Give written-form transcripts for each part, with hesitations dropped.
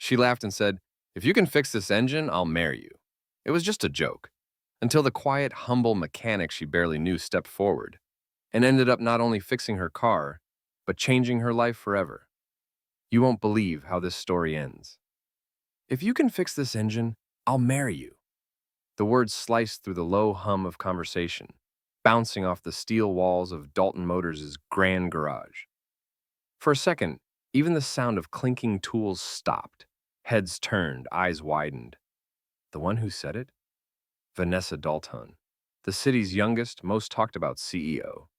She laughed and said, "If you can fix this engine, I'll marry you." It was just a joke, until the quiet, humble mechanic she barely knew stepped forward and ended up not only fixing her car, but changing her life forever. You won't believe how this story ends. "If you can fix this engine, I'll marry you." The words sliced through the low hum of conversation, bouncing off the steel walls of Dalton Motors' grand garage. For a second, even the sound of clinking tools stopped. Heads turned, eyes widened. The one who said it? Vanessa Dalton, the city's youngest, most talked about CEO.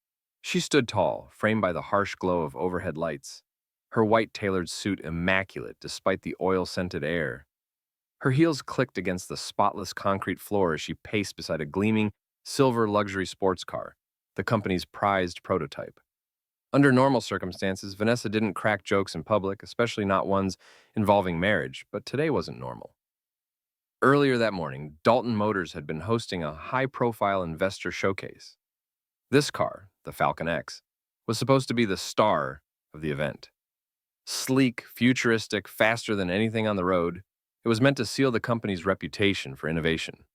She stood tall, framed by the harsh glow of overhead lights, her white tailored suit immaculate despite the oil-scented air. Her heels clicked against the spotless concrete floor as she paced beside a gleaming, silver luxury sports car, the company's prized prototype. Under normal circumstances, Vanessa didn't crack jokes in public, especially not ones involving marriage, but today wasn't normal. Earlier that morning, Dalton Motors had been hosting a high-profile investor showcase. This car, the Falcon X, was supposed to be the star of the event. Sleek, futuristic, faster than anything on the road, it was meant to seal the company's reputation for innovation.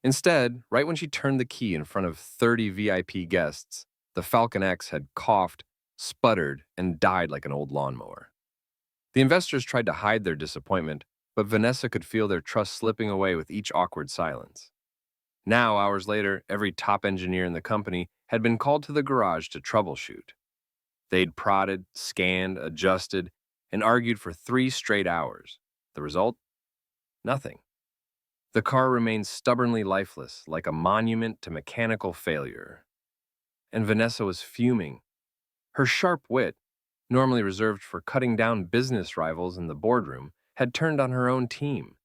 Instead, right when she turned the key in front of 30 VIP guests, the Falcon X had coughed, sputtered, and died like an old lawnmower. The investors tried to hide their disappointment, but Vanessa could feel their trust slipping away with each awkward silence. Now, hours later, every top engineer in the company had been called to the garage to troubleshoot. They'd prodded, scanned, adjusted, and argued for 3 straight hours. The result? Nothing. The car remained stubbornly lifeless, like a monument to mechanical failure. And Vanessa was fuming. Her sharp wit, normally reserved for cutting down business rivals in the boardroom, had turned on her own team.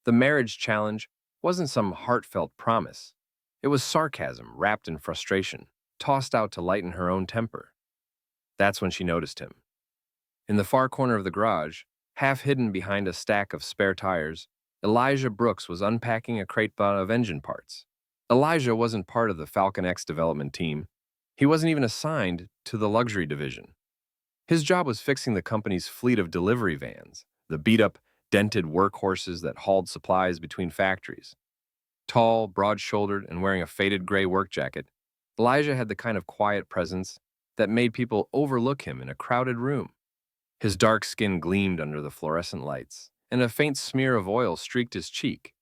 The marriage challenge wasn't some heartfelt promise. It was sarcasm wrapped in frustration, tossed out to lighten her own temper. That's when she noticed him. In the far corner of the garage, half hidden behind a stack of spare tires, Elijah Brooks was unpacking a crate of engine parts. Elijah wasn't part of the Falcon X development team. He wasn't even assigned to the luxury division. His job was fixing the company's fleet of delivery vans, the beat-up, dented workhorses that hauled supplies between factories. Tall, broad-shouldered, and wearing a faded gray work jacket, Elijah had the kind of quiet presence that made people overlook him in a crowded room. His dark skin gleamed under the fluorescent lights, and a faint smear of oil streaked his cheek.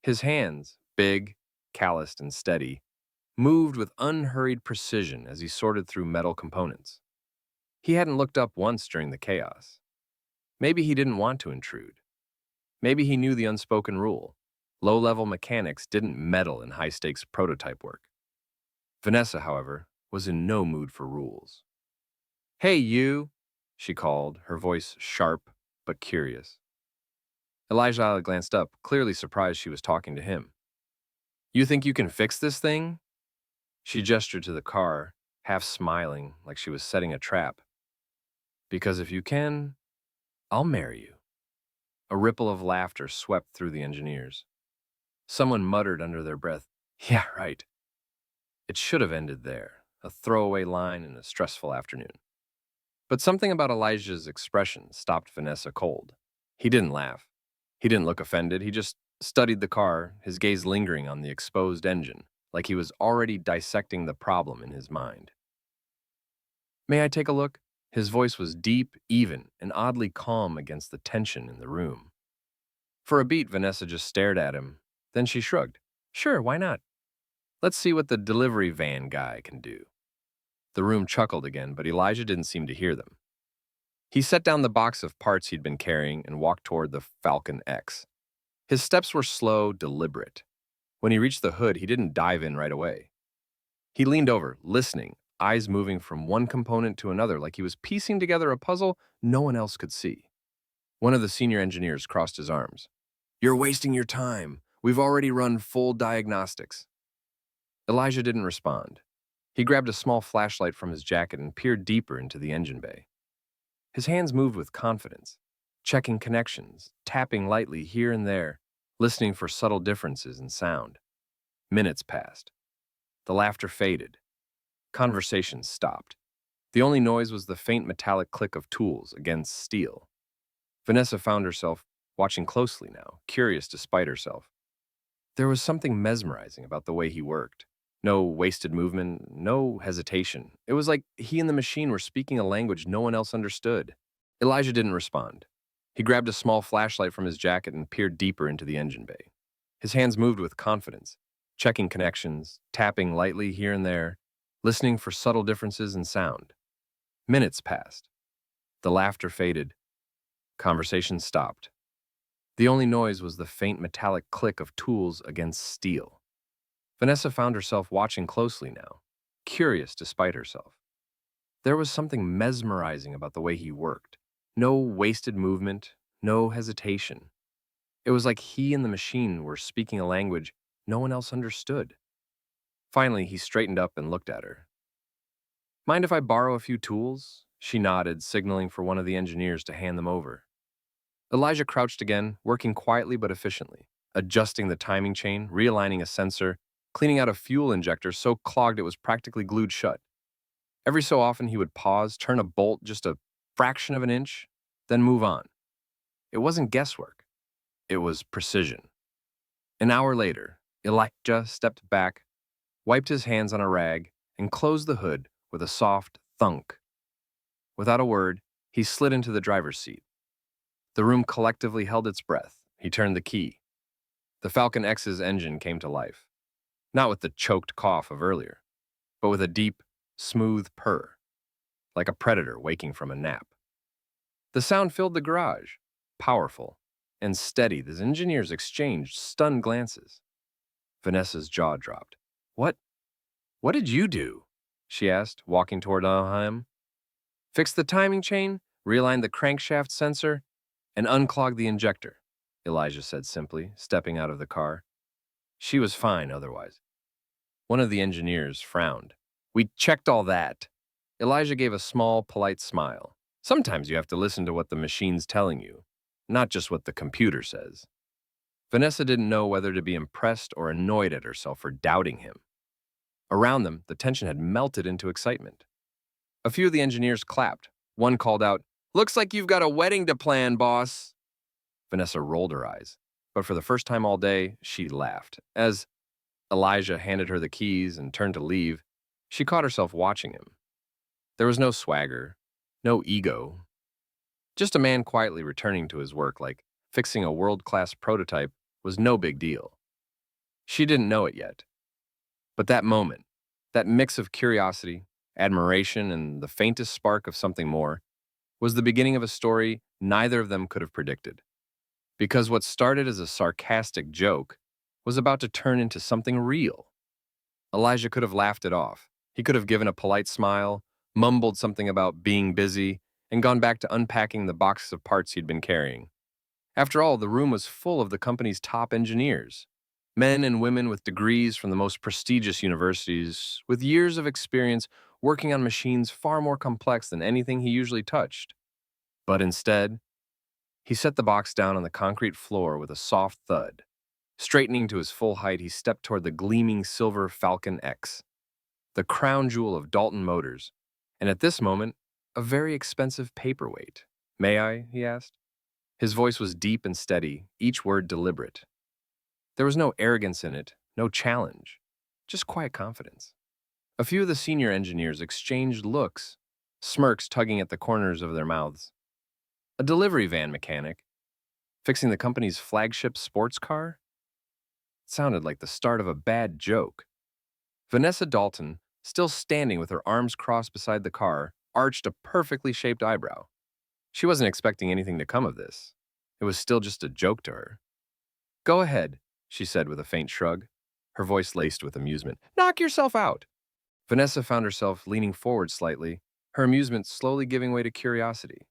His hands, big, calloused, and steady, moved with unhurried precision as he sorted through metal components. He hadn't looked up once during the chaos. Maybe he didn't want to intrude. Maybe he knew the unspoken rule. Low-level mechanics didn't meddle in high-stakes prototype work. Vanessa, however, was in no mood for rules. "Hey, you," she called, her voice sharp but curious. Elijah glanced up, clearly surprised she was talking to him. "You think you can fix this thing?" She gestured to the car, half smiling like she was setting a trap. "Because if you can, I'll marry you." A ripple of laughter swept through the engineers. Someone muttered under their breath, "Yeah, right." It should have ended there, a throwaway line in a stressful afternoon. But something about Elijah's expression stopped Vanessa cold. He didn't laugh. He didn't look offended. He just studied the car, his gaze lingering on the exposed engine, like he was already dissecting the problem in his mind. "May I take a look?" His voice was deep, even, and oddly calm against the tension in the room. For a beat, Vanessa just stared at him. Then she shrugged. "Sure, why not? Let's see what the delivery van guy can do." The room chuckled again, but Elijah didn't seem to hear them. He set down the box of parts he'd been carrying and walked toward the Falcon X. His steps were slow, deliberate. When he reached the hood, he didn't dive in right away. He leaned over, listening, eyes moving from one component to another like he was piecing together a puzzle no one else could see. One of the senior engineers crossed his arms. "You're wasting your time. We've already run full diagnostics." Elijah didn't respond. He grabbed a small flashlight from his jacket and peered deeper into the engine bay. His hands moved with confidence, checking connections, tapping lightly here and there, listening for subtle differences in sound. Minutes passed. The laughter faded. Conversation stopped. The only noise was the faint metallic click of tools against steel. Vanessa found herself watching closely now, curious despite herself. There was something mesmerizing about the way he worked. No wasted movement, no hesitation. It was like he and the machine were speaking a language no one else understood. Elijah didn't respond. He grabbed a small flashlight from his jacket and peered deeper into the engine bay. His hands moved with confidence, checking connections, tapping lightly here and there, listening for subtle differences in sound. Minutes passed. The laughter faded. Conversation stopped. The only noise was the faint metallic click of tools against steel. Vanessa found herself watching closely now, curious despite herself. There was something mesmerizing about the way he worked. No wasted movement, no hesitation. It was like he and the machine were speaking a language no one else understood. Finally, he straightened up and looked at her. Mind if I borrow a few tools? She nodded, signaling for one of the engineers to hand them over. Elijah crouched again, working quietly but efficiently, adjusting the timing chain, realigning a sensor, cleaning out a fuel injector so clogged it was practically glued shut. Every so often he would pause, turn a bolt just a fraction of an inch, then move on. It wasn't guesswork. It was precision. An hour later, Elijah stepped back, wiped his hands on a rag, and closed the hood with a soft thunk. Without a word, he slid into the driver's seat. The room collectively held its breath. He turned the key. The Falcon X's engine came to life, not with the choked cough of earlier, but with a deep, smooth purr, like a predator waking from a nap. The sound filled the garage, powerful and steady. The engineers exchanged stunned glances. Vanessa's jaw dropped. What did you do?" she asked, walking toward him. "Fix the timing chain, realign the crankshaft sensor, and unclog the injector," Elijah said simply, stepping out of the car. She was fine otherwise. One of the engineers frowned. "We checked all that." Elijah gave a small, polite smile. "Sometimes you have to listen to what the machine's telling you, not just what the computer says." Vanessa didn't know whether to be impressed or annoyed at herself for doubting him. Around them, the tension had melted into excitement. A few of the engineers clapped. One called out, "Looks like you've got a wedding to plan, boss." Vanessa rolled her eyes, but for the first time all day, she laughed. As Elijah handed her the keys and turned to leave, she caught herself watching him. There was no swagger, no ego, just a man quietly returning to his work like fixing a world-class prototype was no big deal. She didn't know it yet. But that moment, that mix of curiosity, admiration, and the faintest spark of something more, was the beginning of a story neither of them could have predicted. Because what started as a sarcastic joke was about to turn into something real. Elijah could have laughed it off. He could have given a polite smile, mumbled something about being busy, and gone back to unpacking the boxes of parts he'd been carrying. After all, the room was full of the company's top engineers. Men and women with degrees from the most prestigious universities, with years of experience working on machines far more complex than anything he usually touched. But instead, he set the box down on the concrete floor with a soft thud. Straightening to his full height, he stepped toward the gleaming silver Falcon X, the crown jewel of Dalton Motors, and at this moment, a very expensive paperweight. "May I?" he asked. His voice was deep and steady, each word deliberate. There was no arrogance in it, no challenge, just quiet confidence. A few of the senior engineers exchanged looks, smirks tugging at the corners of their mouths. A delivery van mechanic, fixing the company's flagship sports car? It sounded like the start of a bad joke. Vanessa Dalton, still standing with her arms crossed beside the car, arched a perfectly shaped eyebrow. She wasn't expecting anything to come of this. It was still just a joke to her. "Go ahead," she said with a faint shrug, her voice laced with amusement. "Knock yourself out." Vanessa found herself leaning forward slightly, her amusement slowly giving way to curiosity.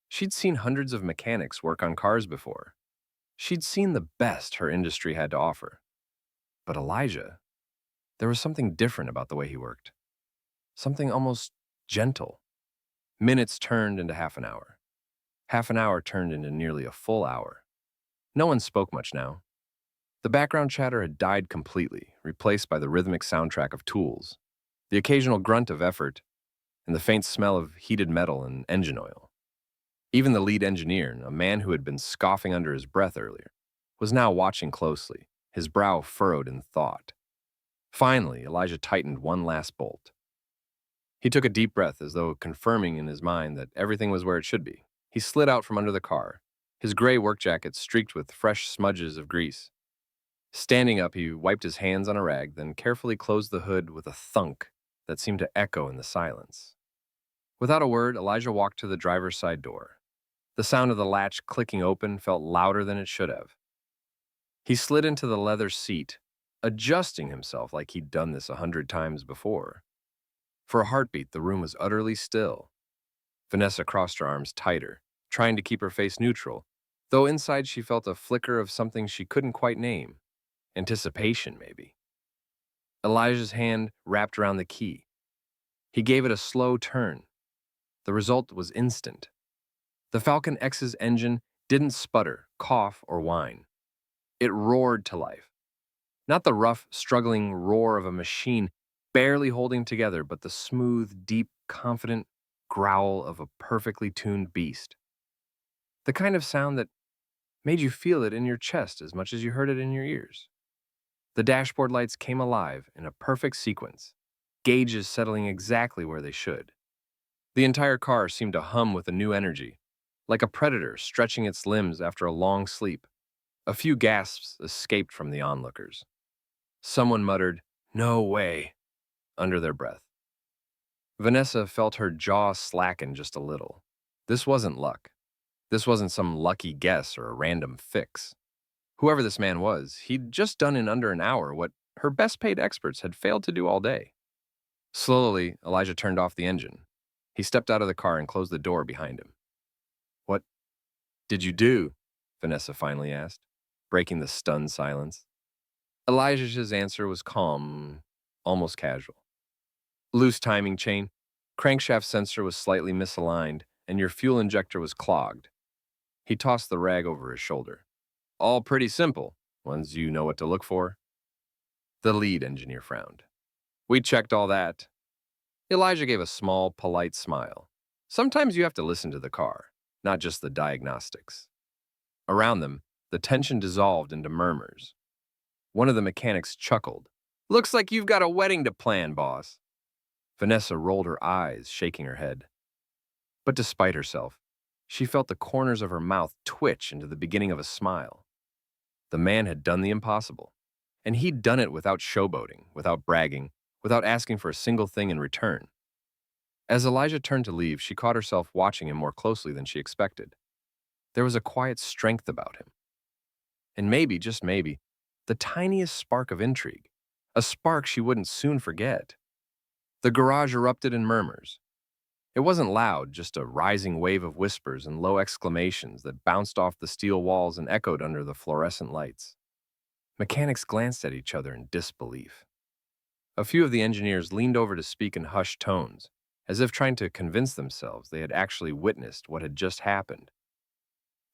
She'd seen hundreds of mechanics work on cars before. She'd seen the best her industry had to offer. But Elijah, there was something different about the way he worked. Something almost gentle. Minutes turned into half an hour. Half an hour turned into nearly a full hour. No one spoke much now. The background chatter had died completely, replaced by the rhythmic soundtrack of tools, the occasional grunt of effort, and the faint smell of heated metal and engine oil. Even the lead engineer, a man who had been scoffing under his breath earlier, was now watching closely, his brow furrowed in thought. Finally, Elijah tightened one last bolt. He took a deep breath as though confirming in his mind that everything was where it should be. He slid out from under the car, his gray work jacket streaked with fresh smudges of grease. Standing up, he wiped his hands on a rag, then carefully closed the hood with a thunk that seemed to echo in the silence. Without a word, Elijah walked to the driver's side door. The sound of the latch clicking open felt louder than it should have. He slid into the leather seat, adjusting himself like he'd done this 100 times before. For a heartbeat, the room was utterly still. Vanessa crossed her arms tighter, trying to keep her face neutral, though inside she felt a flicker of something she couldn't quite name. Anticipation, maybe. Elijah's hand wrapped around the key. He gave it a slow turn. The result was instant. The Falcon X's engine didn't sputter, cough, or whine. It roared to life. Not the rough, struggling roar of a machine barely holding together, but the smooth, deep, confident growl of a perfectly tuned beast. The kind of sound that made you feel it in your chest as much as you heard it in your ears. The dashboard lights came alive in a perfect sequence, gauges settling exactly where they should. The entire car seemed to hum with a new energy, like a predator stretching its limbs after a long sleep. A few gasps escaped from the onlookers. Someone muttered, "No way," under their breath. Vanessa felt her jaw slacken just a little. This wasn't luck. This wasn't some lucky guess or a random fix. Whoever this man was, he'd just done in under an hour what her best-paid experts had failed to do all day. Slowly, Elijah turned off the engine. He stepped out of the car and closed the door behind him. "What did you do?" Vanessa finally asked, breaking the stunned silence. Elijah's answer was calm, almost casual. "Loose timing chain, crankshaft sensor was slightly misaligned, and your fuel injector was clogged." He tossed the rag over his shoulder. "All pretty simple, once you know what to look for." The lead engineer frowned. "We checked all that." Elijah gave a small, polite smile. Sometimes you have to listen to the car, not just the diagnostics. Around them, the tension dissolved into murmurs. One of the mechanics chuckled. "Looks like you've got a wedding to plan, boss." Vanessa rolled her eyes, shaking her head. But despite herself, she felt the corners of her mouth twitch into the beginning of a smile. The man had done the impossible, and he'd done it without showboating, without bragging, without asking for a single thing in return. As Elijah turned to leave, she caught herself watching him more closely than she expected. There was a quiet strength about him. And maybe, just maybe, the tiniest spark of intrigue, a spark she wouldn't soon forget. The garage erupted in murmurs. It wasn't loud, just a rising wave of whispers and low exclamations that bounced off the steel walls and echoed under the fluorescent lights. Mechanics glanced at each other in disbelief. A few of the engineers leaned over to speak in hushed tones, as if trying to convince themselves they had actually witnessed what had just happened.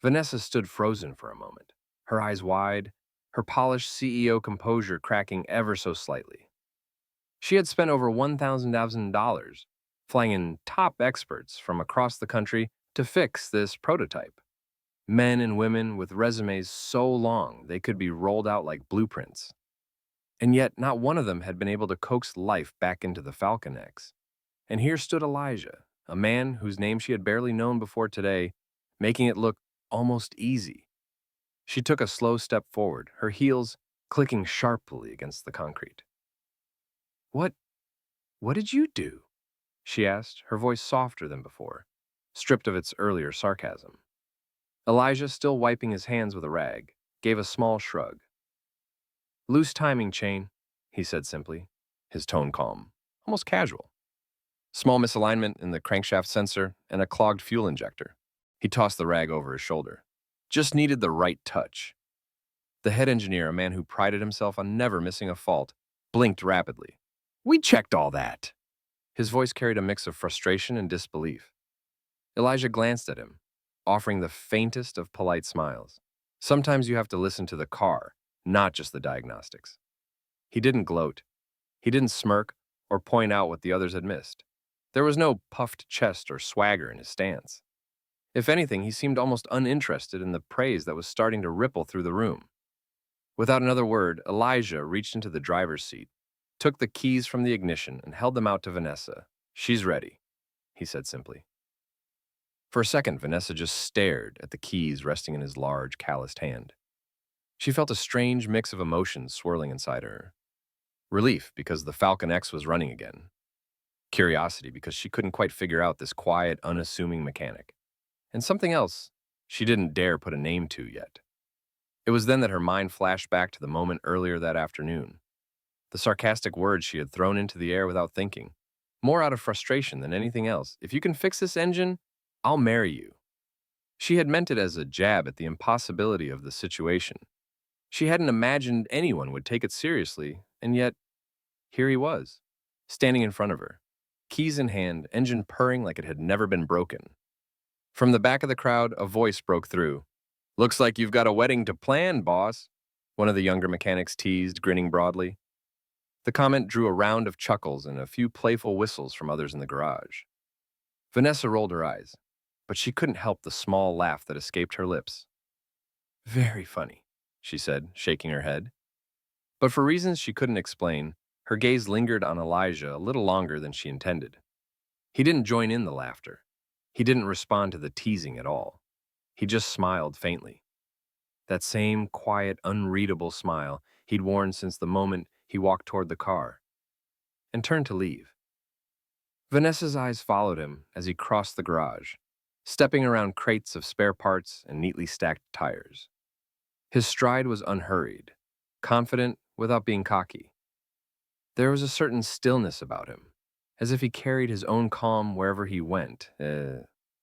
Vanessa stood frozen for a moment, her eyes wide, her polished CEO composure cracking ever so slightly. She had spent over $1,000 flying in top experts from across the country to fix this prototype. Men and women with resumes so long they could be rolled out like blueprints. And yet, not one of them had been able to coax life back into the Falcon X. And here stood Elijah, a man whose name she had barely known before today, making it look almost easy. She took a slow step forward, her heels clicking sharply against the concrete. What did you do?" she asked, her voice softer than before, stripped of its earlier sarcasm. Elijah, still wiping his hands with a rag, gave a small shrug. "Loose timing chain," he said simply, his tone calm, almost casual. "Small misalignment in the crankshaft sensor and a clogged fuel injector." He tossed the rag over his shoulder. "Just needed the right touch." The head engineer, a man who prided himself on never missing a fault, blinked rapidly. "We checked all that." His voice carried a mix of frustration and disbelief. Elijah glanced at him, offering the faintest of polite smiles. Sometimes you have to listen to the car, not just the diagnostics. He didn't gloat. He didn't smirk or point out what the others had missed. There was no puffed chest or swagger in his stance. If anything, he seemed almost uninterested in the praise that was starting to ripple through the room. Without another word, Elijah reached into the driver's seat, took the keys from the ignition, and held them out to Vanessa. "She's ready," he said simply. For a second, Vanessa just stared at the keys resting in his large, calloused hand. She felt a strange mix of emotions swirling inside her. Relief because the Falcon X was running again. Curiosity because she couldn't quite figure out this quiet, unassuming mechanic. And something else she didn't dare put a name to yet. It was then that her mind flashed back to the moment earlier that afternoon. The sarcastic words she had thrown into the air without thinking, more out of frustration than anything else. "If you can fix this engine, I'll marry you." She had meant it as a jab at the impossibility of the situation. She hadn't imagined anyone would take it seriously, and yet, here he was, standing in front of her, keys in hand, engine purring like it had never been broken. From the back of the crowd, a voice broke through. "Looks like you've got a wedding to plan, boss," one of the younger mechanics teased, grinning broadly. The comment drew a round of chuckles and a few playful whistles from others in the garage. Vanessa rolled her eyes, but she couldn't help the small laugh that escaped her lips. "Very funny," she said, shaking her head. But for reasons she couldn't explain, her gaze lingered on Elijah a little longer than she intended. He didn't join in the laughter. He didn't respond to the teasing at all. He just smiled faintly. That same quiet, unreadable smile he'd worn since the moment he walked toward the car and turned to leave. Vanessa's eyes followed him as he crossed the garage, stepping around crates of spare parts and neatly stacked tires. His stride was unhurried, confident without being cocky. There was a certain stillness about him, as if he carried his own calm wherever he went,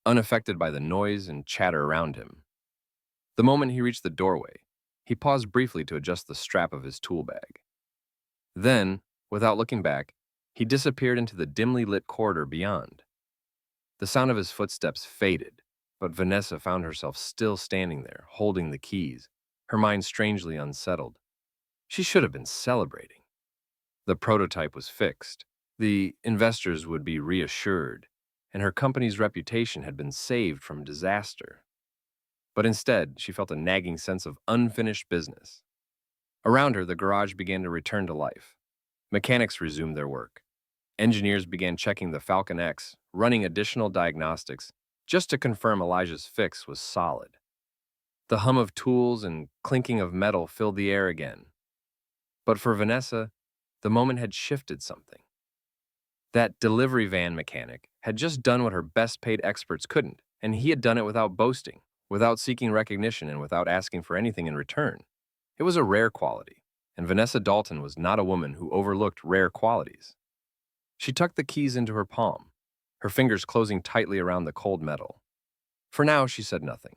unaffected by the noise and chatter around him. The moment he reached the doorway, he paused briefly to adjust the strap of his tool bag. Then, without looking back, he disappeared into the dimly lit corridor beyond. The sound of his footsteps faded, but Vanessa found herself still standing there, holding the keys, her mind strangely unsettled. She should have been celebrating. The prototype was fixed, the investors would be reassured, and her company's reputation had been saved from disaster. But instead, she felt a nagging sense of unfinished business. Around her, the garage began to return to life. Mechanics resumed their work. Engineers began checking the Falcon X, running additional diagnostics, just to confirm Elijah's fix was solid. The hum of tools and clinking of metal filled the air again. But for Vanessa, the moment had shifted something. That delivery van mechanic had just done what her best-paid experts couldn't, and he had done it without boasting, without seeking recognition, and without asking for anything in return. It was a rare quality, and Vanessa Dalton was not a woman who overlooked rare qualities. She tucked the keys into her palm, her fingers closing tightly around the cold metal. For now, she said nothing,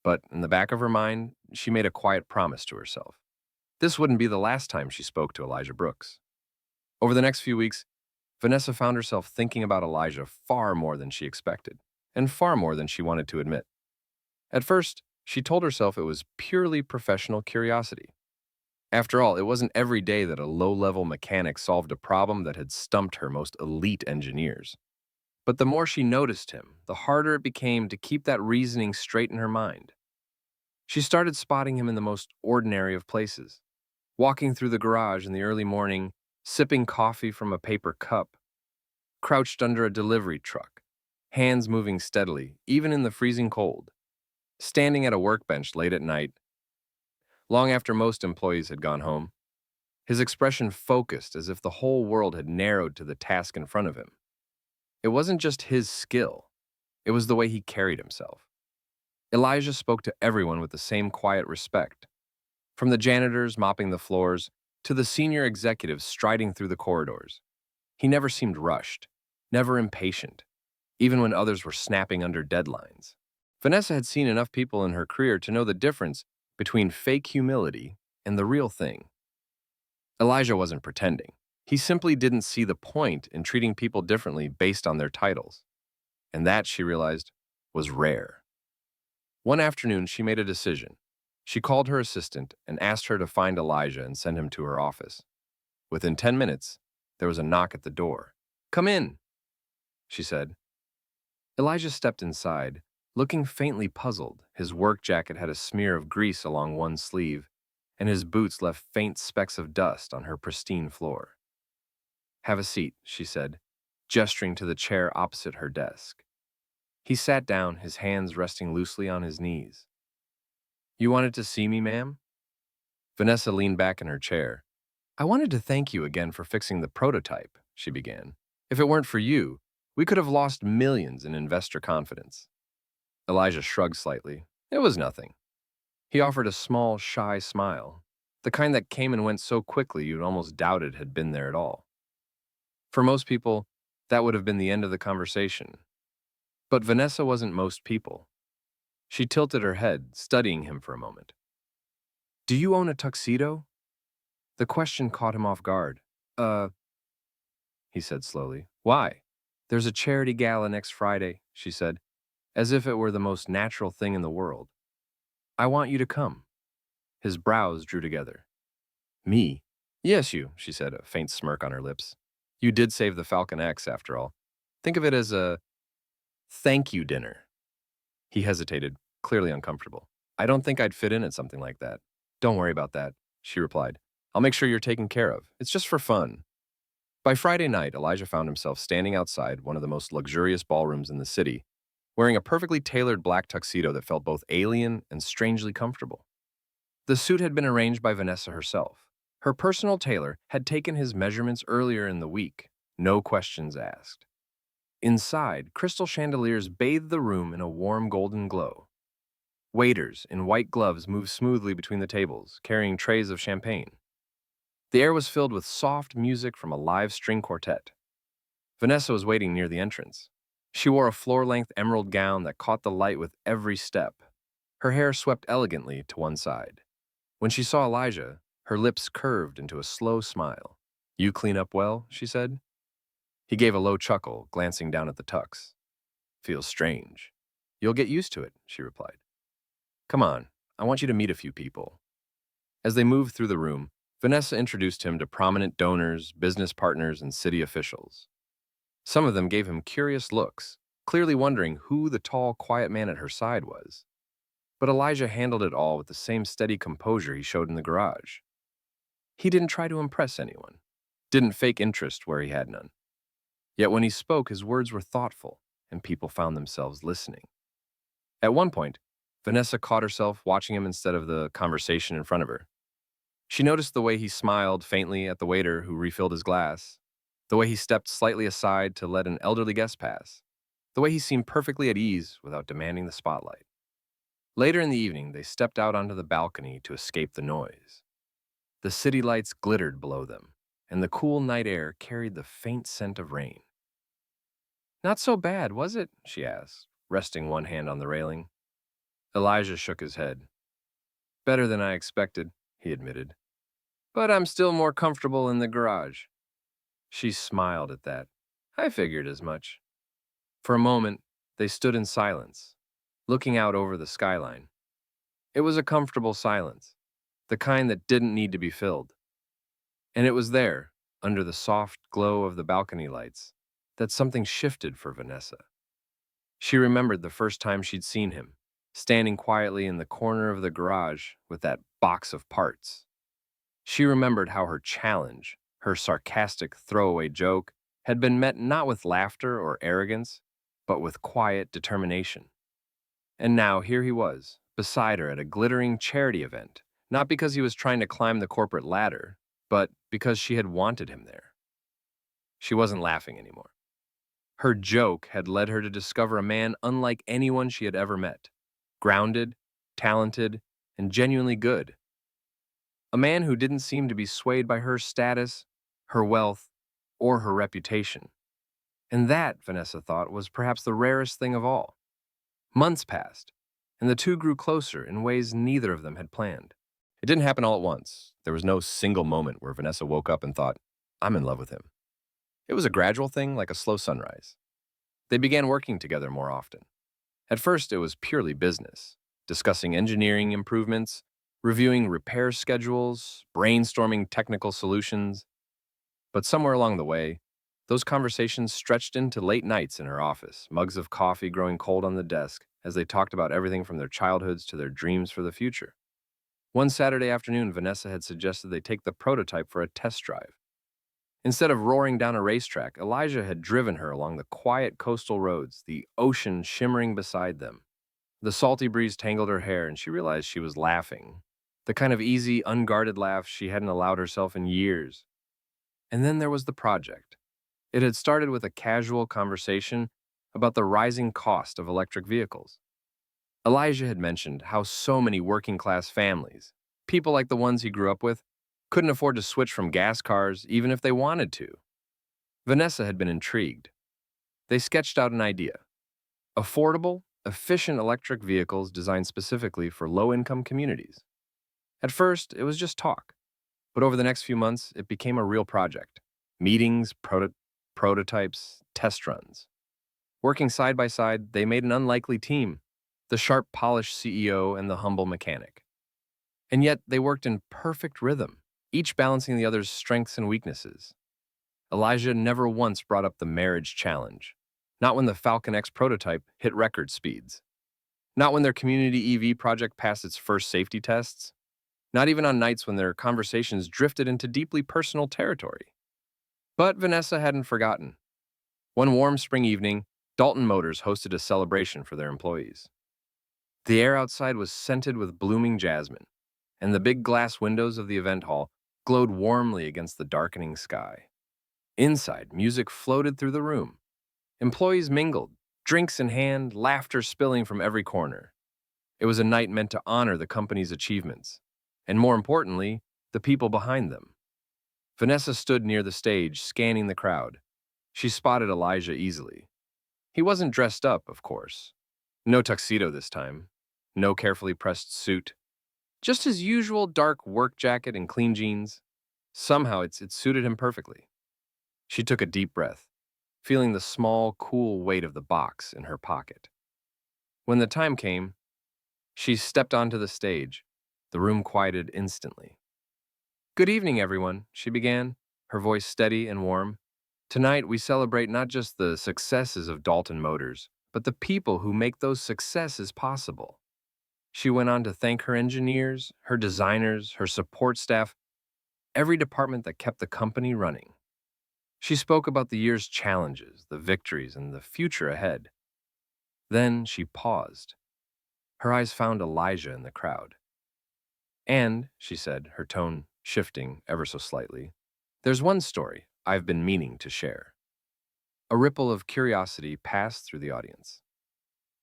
but in the back of her mind, she made a quiet promise to herself. This wouldn't be the last time she spoke to Elijah Brooks. Over the next few weeks, Vanessa found herself thinking about Elijah far more than she expected, and far more than she wanted to admit. At first, she told herself it was purely professional curiosity. After all, it wasn't every day that a low-level mechanic solved a problem that had stumped her most elite engineers. But the more she noticed him, the harder it became to keep that reasoning straight in her mind. She started spotting him in the most ordinary of places, walking through the garage in the early morning, sipping coffee from a paper cup, crouched under a delivery truck, hands moving steadily, even in the freezing cold, standing at a workbench late at night, long after most employees had gone home, his expression focused as if the whole world had narrowed to the task in front of him. It wasn't just his skill, it was the way he carried himself. Elijah spoke to everyone with the same quiet respect, from the janitors mopping the floors to the senior executives striding through the corridors. He never seemed rushed, never impatient, even when others were snapping under deadlines. Vanessa had seen enough people in her career to know the difference between fake humility and the real thing. Elijah wasn't pretending. He simply didn't see the point in treating people differently based on their titles. And that, she realized, was rare. One afternoon, she made a decision. She called her assistant and asked her to find Elijah and send him to her office. Within 10 minutes, there was a knock at the door. "Come in," she said. Elijah stepped inside, Looking faintly puzzled, his work jacket had a smear of grease along one sleeve, and his boots left faint specks of dust on her pristine floor. "Have a seat," she said, gesturing to the chair opposite her desk. He sat down, his hands resting loosely on his knees. "You wanted to see me, ma'am?" Vanessa leaned back in her chair. "I wanted to thank you again for fixing the prototype," she began. "If it weren't for you, we could have lost millions in investor confidence." Elijah shrugged slightly. It was nothing. He offered a small, shy smile, the kind that came and went so quickly you'd almost doubt it had been there at all. For most people, that would have been the end of the conversation. But Vanessa wasn't most people. She tilted her head, studying him for a moment. "Do you own a tuxedo?" The question caught him off guard. He said slowly. "Why?" "There's a charity gala next Friday," she said, as if it were the most natural thing in the world. "I want you to come." His brows drew together. "Me?" "Yes, you," she said, a faint smirk on her lips. "You did save the Falcon X, after all. Think of it as a thank you dinner." He hesitated, clearly uncomfortable. "I don't think I'd fit in at something like that." "Don't worry about that," she replied. "I'll make sure you're taken care of. It's just for fun." By Friday night, Elijah found himself standing outside one of the most luxurious ballrooms in the city, wearing a perfectly tailored black tuxedo that felt both alien and strangely comfortable. The suit had been arranged by Vanessa herself. Her personal tailor had taken his measurements earlier in the week, no questions asked. Inside, crystal chandeliers bathed the room in a warm golden glow. Waiters in white gloves moved smoothly between the tables, carrying trays of champagne. The air was filled with soft music from a live string quartet. Vanessa was waiting near the entrance. She wore a floor-length emerald gown that caught the light with every step. Her hair swept elegantly to one side. When she saw Elijah, her lips curved into a slow smile. "You clean up well," she said. He gave a low chuckle, glancing down at the tux. "Feels strange." "You'll get used to it," she replied. "Come on, I want you to meet a few people." As they moved through the room, Vanessa introduced him to prominent donors, business partners, and city officials. Some of them gave him curious looks, clearly wondering who the tall, quiet man at her side was. But Elijah handled it all with the same steady composure he showed in the garage. He didn't try to impress anyone, didn't fake interest where he had none. Yet when he spoke, his words were thoughtful, and people found themselves listening. At one point, Vanessa caught herself watching him instead of the conversation in front of her. She noticed the way he smiled faintly at the waiter who refilled his glass, the way he stepped slightly aside to let an elderly guest pass, the way he seemed perfectly at ease without demanding the spotlight. Later in the evening, they stepped out onto the balcony to escape the noise. The city lights glittered below them, and the cool night air carried the faint scent of rain. "Not so bad, was it?" she asked, resting one hand on the railing. Elijah shook his head. "Better than I expected," he admitted. "But I'm still more comfortable in the garage." She smiled at that. "I figured as much." For a moment, they stood in silence, looking out over the skyline. It was a comfortable silence, the kind that didn't need to be filled. And it was there, under the soft glow of the balcony lights, that something shifted for Vanessa. She remembered the first time she'd seen him, standing quietly in the corner of the garage with that box of parts. She remembered how her challenge, her sarcastic throwaway joke, had been met not with laughter or arrogance, but with quiet determination. And now here he was, beside her at a glittering charity event, not because he was trying to climb the corporate ladder, but because she had wanted him there. She wasn't laughing anymore. Her joke had led her to discover a man unlike anyone she had ever met, grounded, talented, and genuinely good. A man who didn't seem to be swayed by her status, her wealth, or her reputation. And that, Vanessa thought, was perhaps the rarest thing of all. Months passed, and the two grew closer in ways neither of them had planned. It didn't happen all at once. There was no single moment where Vanessa woke up and thought, "I'm in love with him." It was a gradual thing, like a slow sunrise. They began working together more often. At first, it was purely business, discussing engineering improvements, reviewing repair schedules, brainstorming technical solutions. But somewhere along the way, those conversations stretched into late nights in her office, mugs of coffee growing cold on the desk as they talked about everything from their childhoods to their dreams for the future. One Saturday afternoon, Vanessa had suggested they take the prototype for a test drive. Instead of roaring down a racetrack, Elijah had driven her along the quiet coastal roads, the ocean shimmering beside them. The salty breeze tangled her hair, and she realized she was laughing. The kind of easy, unguarded laugh she hadn't allowed herself in years. And then there was the project. It had started with a casual conversation about the rising cost of electric vehicles. Elijah had mentioned how so many working-class families, people like the ones he grew up with, couldn't afford to switch from gas cars even if they wanted to. Vanessa had been intrigued. They sketched out an idea. Affordable, efficient electric vehicles designed specifically for low-income communities. At first, it was just talk, but over the next few months, it became a real project. Meetings, prototypes, test runs. Working side by side, they made an unlikely team, the sharp, polished CEO and the humble mechanic. And yet, they worked in perfect rhythm, each balancing the other's strengths and weaknesses. Elijah never once brought up the marriage challenge, not when the Falcon X prototype hit record speeds, not when their community EV project passed its first safety tests, not even on nights when their conversations drifted into deeply personal territory. But Vanessa hadn't forgotten. One warm spring evening, Dalton Motors hosted a celebration for their employees. The air outside was scented with blooming jasmine, and the big glass windows of the event hall glowed warmly against the darkening sky. Inside, music floated through the room. Employees mingled, drinks in hand, laughter spilling from every corner. It was a night meant to honor the company's achievements, and more importantly, the people behind them. Vanessa stood near the stage, scanning the crowd. She spotted Elijah easily. He wasn't dressed up, of course. No tuxedo this time. No carefully pressed suit. Just his usual dark work jacket and clean jeans. Somehow it suited him perfectly. She took a deep breath, feeling the small, cool weight of the box in her pocket. When the time came, she stepped onto the stage. The room quieted instantly. "Good evening, everyone," she began, her voice steady and warm. "Tonight we celebrate not just the successes of Dalton Motors, but the people who make those successes possible." She went on to thank her engineers, her designers, her support staff, every department that kept the company running. She spoke about the year's challenges, the victories, and the future ahead. Then she paused. Her eyes found Elijah in the crowd. "And," she said, her tone shifting ever so slightly, "there's one story I've been meaning to share." A ripple of curiosity passed through the audience.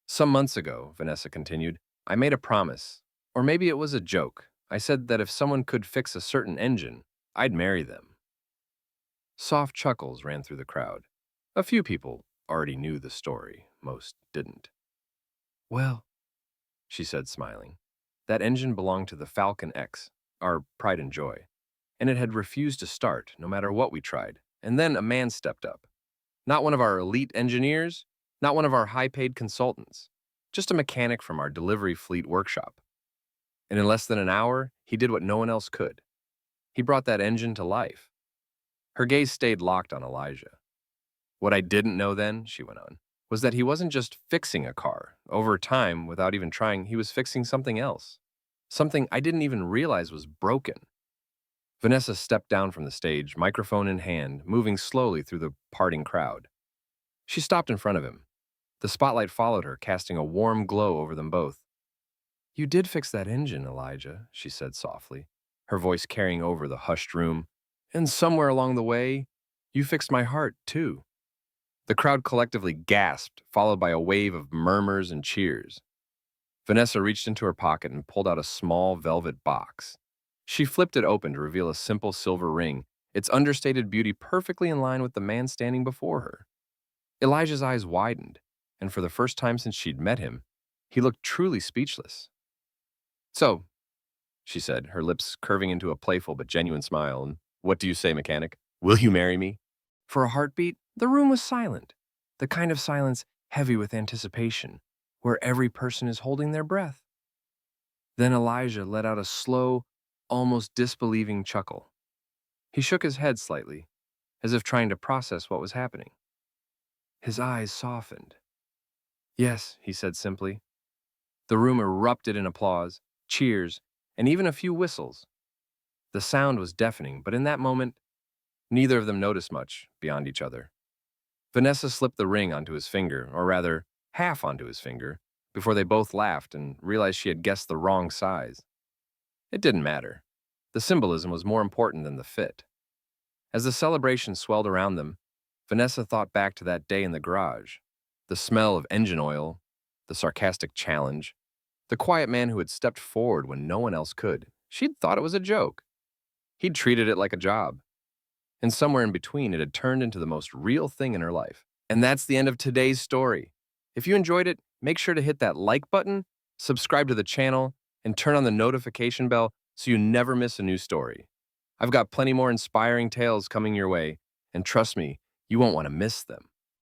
"Some months ago," Vanessa continued, "I made a promise, or maybe it was a joke. I said that if someone could fix a certain engine, I'd marry them." Soft chuckles ran through the crowd. A few people already knew the story, most didn't. "Well," she said, smiling, "that engine belonged to the Falcon X, our pride and joy, and it had refused to start no matter what we tried. And then a man stepped up. Not one of our elite engineers, not one of our high-paid consultants, just a mechanic from our delivery fleet workshop. And in less than an hour, he did what no one else could. He brought that engine to life." Her gaze stayed locked on Elijah. "What I didn't know then," she went on, "was that he wasn't just fixing a car. Over time, without even trying, he was fixing something else. Something I didn't even realize was broken." Vanessa stepped down from the stage, microphone in hand, moving slowly through the parting crowd. She stopped in front of him. The spotlight followed her, casting a warm glow over them both. "You did fix that engine, Elijah," she said softly, her voice carrying over the hushed room. "And somewhere along the way, you fixed my heart, too." The crowd collectively gasped, followed by a wave of murmurs and cheers. Vanessa reached into her pocket and pulled out a small velvet box. She flipped it open to reveal a simple silver ring, its understated beauty perfectly in line with the man standing before her. Elijah's eyes widened, and for the first time since she'd met him, he looked truly speechless. "So," she said, her lips curving into a playful but genuine smile, "and what do you say, mechanic? Will you marry me?" For a heartbeat, the room was silent, the kind of silence heavy with anticipation, where every person is holding their breath. Then Elijah let out a slow, almost disbelieving chuckle. He shook his head slightly, as if trying to process what was happening. His eyes softened. "Yes," he said simply, The room erupted in applause, cheers, and even a few whistles. The sound was deafening, but in that moment, neither of them noticed much beyond each other. Vanessa slipped the ring onto his finger, or rather, half onto his finger, before they both laughed and realized she had guessed the wrong size. It didn't matter. The symbolism was more important than the fit. As the celebration swelled around them, Vanessa thought back to that day in the garage. The smell of engine oil, the sarcastic challenge, the quiet man who had stepped forward when no one else could. She'd thought it was a joke. He'd treated it like a job. And somewhere in between, it had turned into the most real thing in her life. And that's the end of today's story. If you enjoyed it, make sure to hit that like button, subscribe to the channel, and turn on the notification bell so you never miss a new story. I've got plenty more inspiring tales coming your way, and trust me, you won't want to miss them.